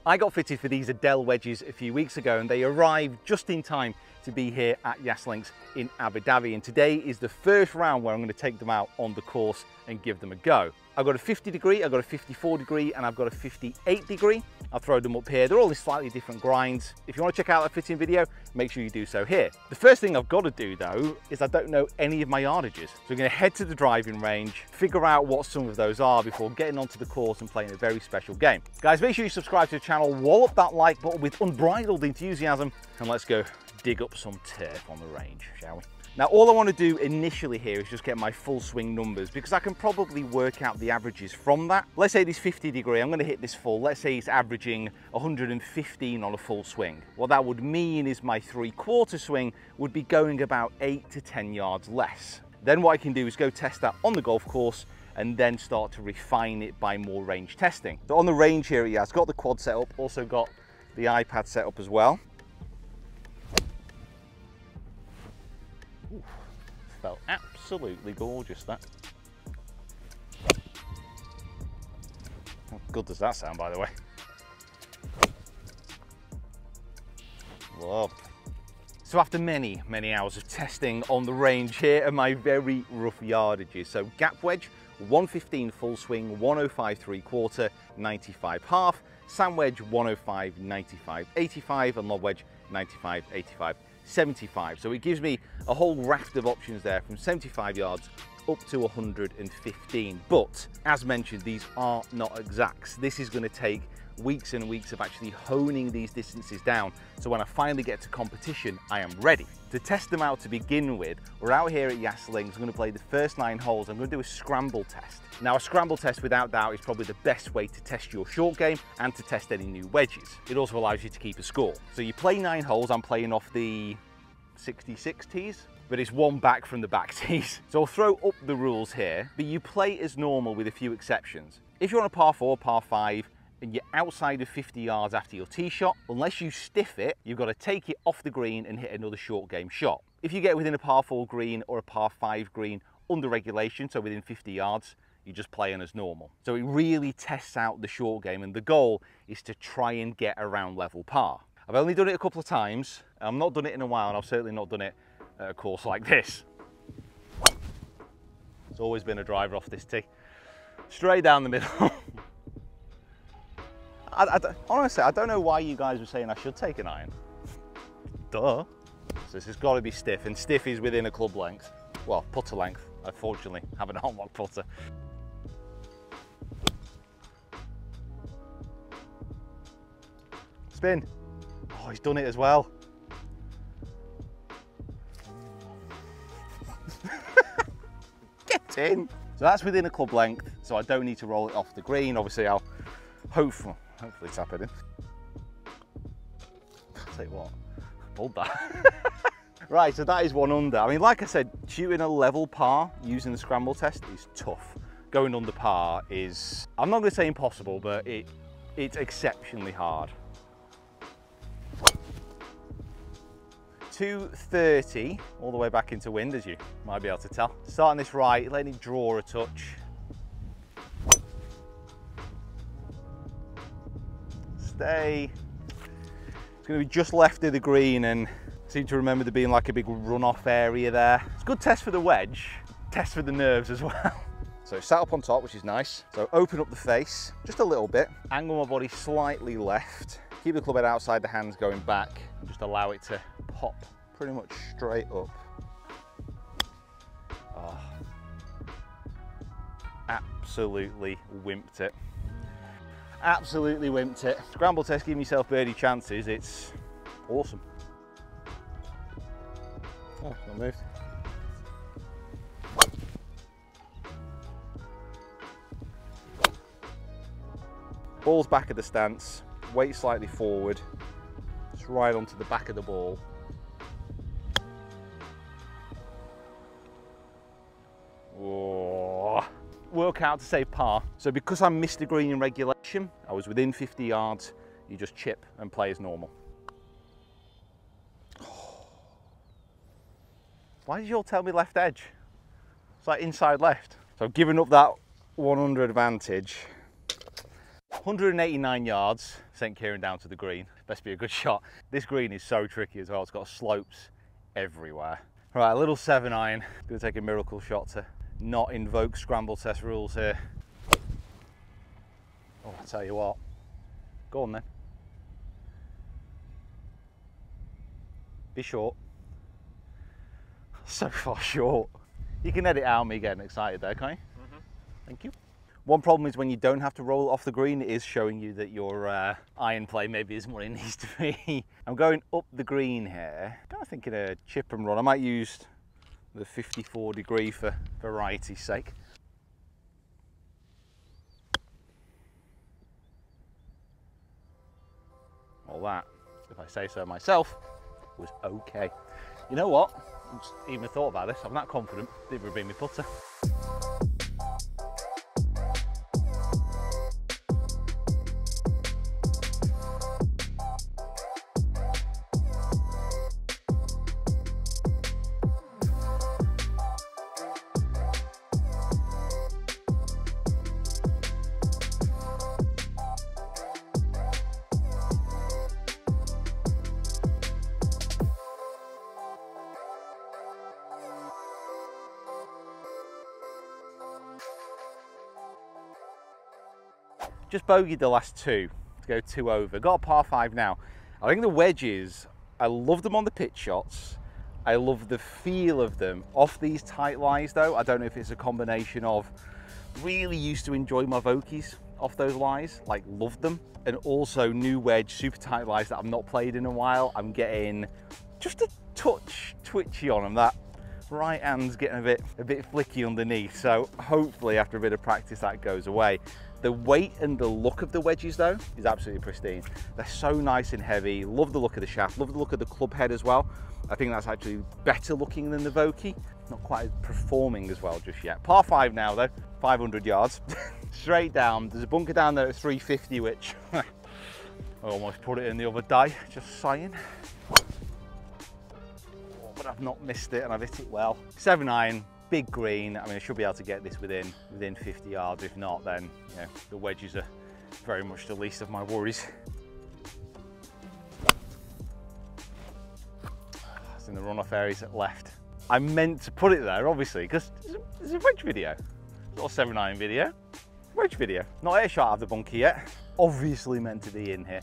I got fitted for these Edel wedges a few weeks ago and they arrived just in time to be here at Yas Links in Abu Dhabi, and today is the first round where I'm going to take them out on the course and give them a go. I've got a 50 degree, I've got a 54 degree and I've got a 58 degree. I'll throw them up here. They're all in slightly different grinds. If you want to check out that fitting video, make sure you do so here. The first thing I've got to do though is I don't know any of my yardages. So I'm going to head to the driving range, figure out what some of those are before getting onto the course and playing a very special game. Guys, make sure you subscribe to the channel, wallop that like button with unbridled enthusiasm, and let's go dig up some turf on the range, shall we? Now, all I want to do initially here is just get my full swing numbers because I can probably work out the averages from that. Let's say this 50 degree, I'm going to hit this full. Let's say it's averaging 115 on a full swing. What that would mean is my 3/4 swing would be going about 8 to 10 yards less. Then what I can do is go test that on the golf course and then start to refine it by more range testing. So on the range here, yeah, it's got the quad set up, also got the iPad set up as well. Ooh, felt absolutely gorgeous, that. How good does that sound, by the way? Love. So after many hours of testing on the range, here are my very rough yardages. So gap wedge, 115 full swing, 105 3/4, 95 half, sand wedge 105, 95, 85, and lob wedge 95, 85, 75. So it gives me a whole raft of options there from 75 yards up to 115. But as mentioned, these are not exacts. This is going to take weeks and weeks of actually honing these distances down, so when I finally get to competition, I am ready. To test them out to begin with, we're out here at Yas Links. I'm going to play the first 9 holes. I'm going to do a scramble test. Now, a scramble test without doubt is probably the best way to test your short game and to test any new wedges. It also allows you to keep a score. So you play 9 holes. I'm playing off the 66 tees, but it's one back from the back tees. So I'll throw up the rules here, but you play as normal with a few exceptions. If you're on a par 4, par 5, and you're outside of 50 yards after your tee shot, unless you stiff it, you've got to take it off the green and hit another short game shot. If you get within a par 4 green or a par 5 green under regulation, so within 50 yards, you're just playing as normal. So it really tests out the short game, and the goal is to try and get around level par. I've only done it a couple of times. I've not done it in a while, and I've certainly not done it at a course like this. It's always been a driver off this tee. Straight down the middle. Honestly, I don't know why you guys were saying I should take an iron. Duh. So this has got to be stiff, and stiff is within a club length. Well, putter length. I fortunately have an arm-lock putter. Spin. Oh, he's done it as well. Get in. So that's within a club length, so I don't need to roll it off the green. Obviously, I'll hopefully tap it in. I'll tell you what, pulled that. Right, so that is 1 under. I mean, like I said, shooting a level par using the scramble test is tough. Going under par is, I'm not going to say impossible, but it's exceptionally hard. 230 all the way back into wind, as you might be able to tell. Starting this right, letting it draw a touch. Stay. It's going to be just left of the green, and I seem to remember there being like a big runoff area there. It's a good test for the wedge, test for the nerves as well. So sat up on top, which is nice. So open up the face just a little bit, angle my body slightly left, keep the club head outside the hands going back, and just allow it to pop pretty much straight up. Oh, absolutely wimped it. Absolutely wimped it. Scramble test, giving yourself birdie chances, it's awesome. Oh, it's not moved. Ball's back of the stance, weight slightly forward, just right onto the back of the ball. Whoa. Work out to save par. So because I missed the green in regulation, I was within 50 yards, you just chip and play as normal. Why did you all tell me left edge? It's like inside left. So I've given up that 1 under advantage. 189 yards, St. Kieran down to the green. Best be a good shot. This green is so tricky as well. It's got slopes everywhere. Right, a little 7-iron. Gonna take a miracle shot to not invoke scramble test rules here. Oh, I'll tell you what. Go on then. Be short. So far short. You can edit out me getting excited there, can't you? Thank you. One problem is when you don't have to roll it off the green, it is showing you that your iron play maybe isn't what it needs to be. I'm going up the green here. Kind of thinking a chip and run. I might use the 54 degree for variety's sake. Well, that, if I say so myself, was okay. You know what? I just even thought about this. I'm that confident. Didn't even bring me putter. Just bogeyed the last two to go 2 over. Got a par 5 now. I think the wedges, I love them on the pitch shots. I love the feel of them. Off these tight lies though, I don't know if it's a combination of really used to enjoy my Vokeys off those lies, like loved them, and also new wedge, super tight lies that I've not played in a while. I'm getting just a touch twitchy on them. That right hand's getting a bit flicky underneath. So hopefully after a bit of practice that goes away. The weight and the look of the wedges though is absolutely pristine. They're so nice and heavy. Love the look of the shaft, love the look of the club head as well. I think that's actually better looking than the Vokey. Not quite as performing as well just yet. Par 5 now though, 500 yards. Straight down. There's a bunker down there at 350, which I almost put it in the other day, just saying. But I've not missed it and I've hit it well. 7-iron. Big green. I mean, I should be able to get this within 50 yards. If not, then you know, the wedges are very much the least of my worries. It's in the runoff areas at left. I meant to put it there, obviously, because it's a wedge video. It's not a 7-iron video. Wedge video. Not a shot out of the bunker yet. Obviously meant to be in here.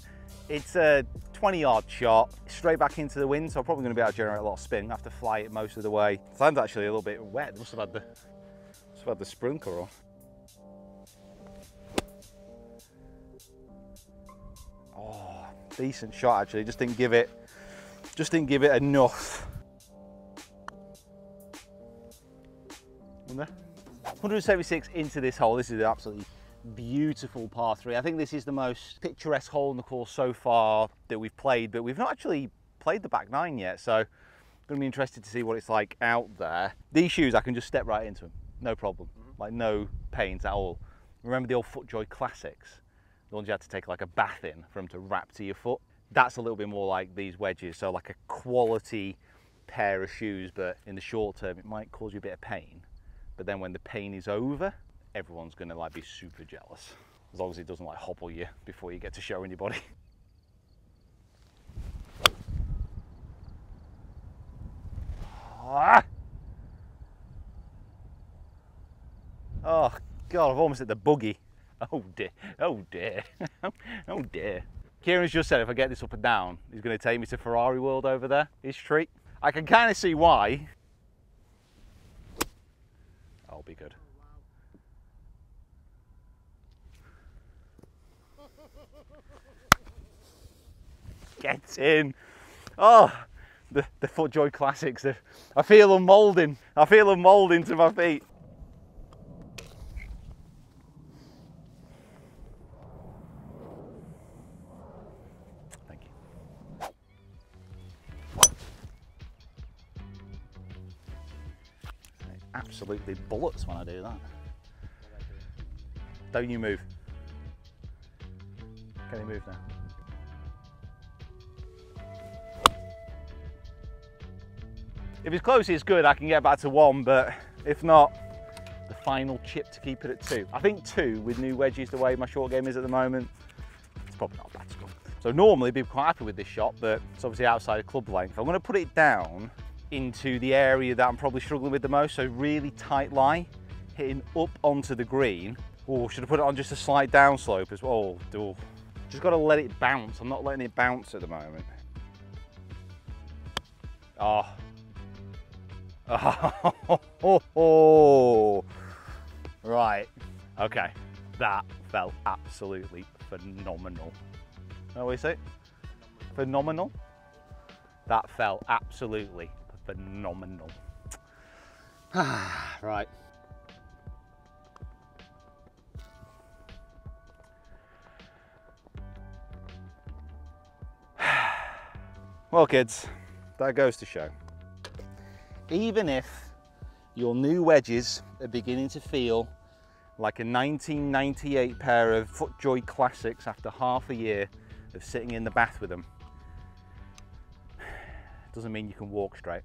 It's a 20-yard shot, straight back into the wind, so I'm probably going to be able to generate a lot of spin. I have to fly it most of the way. The sand's actually a little bit wet. Must have had the sprinkler on. Oh, decent shot actually. Just didn't give it enough. 176 into this hole. This is an absolutely beautiful par 3. I think this is the most picturesque hole in the course so far that we've played, but we've not actually played the back 9 yet, so I'm going to be interested to see what it's like out there. These shoes, I can just step right into them, no problem, like no pains at all. Remember the old FootJoy Classics? The ones you had to take like a bath in for them to wrap to your foot? That's a little bit more like these wedges, so like a quality pair of shoes, but in the short term it might cause you a bit of pain, but then when the pain is over, everyone's gonna like be super jealous, as long as it doesn't like hobble you before you get to show anybody. Oh God, I've almost hit the buggy. Oh dear, oh dear, oh dear. Kieran's just said if I get this up and down, he's gonna take me to Ferrari World over there, his treat. I can kind of see why. I'll be good. Get in. Oh, the FootJoy Classics. I feel them moulding. I feel them moulding to my feet. Thank you. Absolutely bullets when I do that. Don't you move. Can you move now? If it's close, it's good. I can get back to 1, but if not, the final chip to keep it at 2. I think 2 with new wedges, the way my short game is at the moment, it's probably not a bad score. So normally I'd be quite happy with this shot, but it's obviously outside of club length. I'm going to put it down into the area that I'm probably struggling with the most, so really tight lie, hitting up onto the green. Oh, should I put it on just a slight downslope as well? Oh, just got to let it bounce. I'm not letting it bounce at the moment. Oh. Oh. Right. Okay. That felt absolutely phenomenal. What do we say? Phenomenal? That felt absolutely phenomenal. Right. Well, kids, that goes to show. Even if your new wedges are beginning to feel like a 1998 pair of FootJoy Classics after half a year of sitting in the bath with them, doesn't mean you can walk straight.